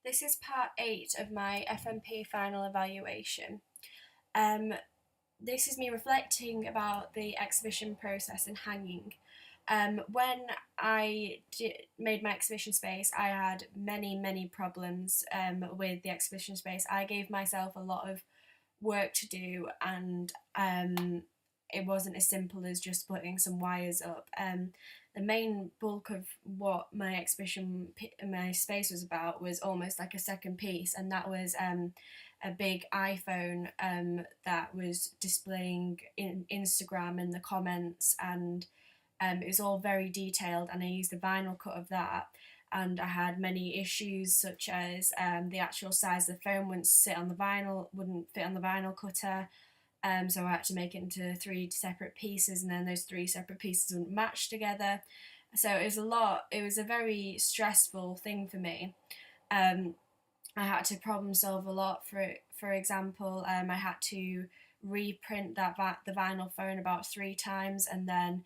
This is part 8 of my FMP final evaluation. Um, this is me reflecting about the exhibition process and hanging. When made my exhibition space, I had many problems with the exhibition space. I gave myself a lot of work to do, and it wasn't as simple as just putting some wires up. The main bulk of what my space was about was almost like a second piece, and that was a big iPhone that was displaying in Instagram in the comments, and it was all very detailed, and I used a vinyl cut of that. And I had many issues, such as the actual size of the phone wouldn't fit on the vinyl cutter. So I had to make it into 3 separate pieces, and then those 3 separate pieces wouldn't match together. So it was a lot. It was a very stressful thing for me. Um, I had to problem solve a lot. For example, I had to reprint the vinyl phone about 3 times, and then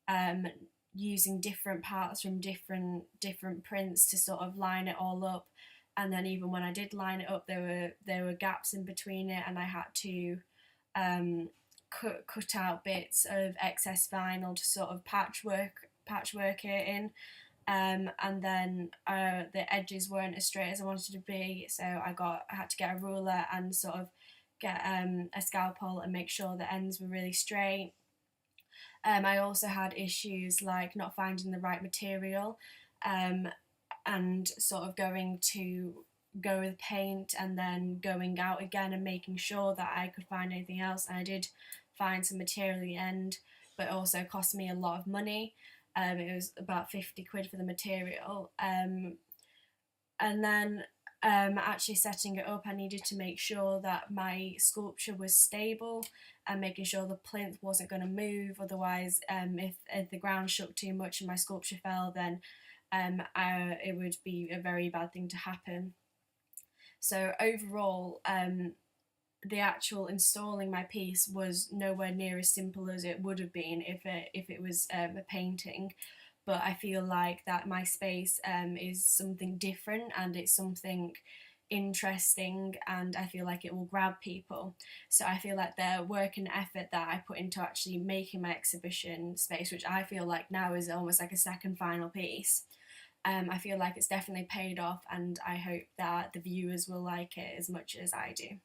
um, using different parts from different prints to sort of line it all up. And then even when I did line it up, there were gaps in between it, and I had to cut out bits of excess vinyl to sort of patchwork it in. And then the edges weren't as straight as I wanted to be, so I had to get a ruler and sort of get a scalpel and make sure the ends were really straight. I also had issues like not finding the right material, um, and sort of going to go with paint and then going out again and making sure that I could find anything else. And I did find some material at the end, but it also cost me a lot of money. It was about 50 quid for the material. And then actually setting it up, I needed to make sure that my sculpture was stable and making sure the plinth wasn't going to move. Otherwise, if the ground shook too much and my sculpture fell, then it would be a very bad thing to happen. So overall, the actual installing my piece was nowhere near as simple as it would have been if it was a painting. But I feel like that my space is something different, and it's something interesting, and I feel like it will grab people. So I feel like the work and effort that I put into actually making my exhibition space, which I feel like now is almost like a second final piece, I feel like it's definitely paid off, and I hope that the viewers will like it as much as I do.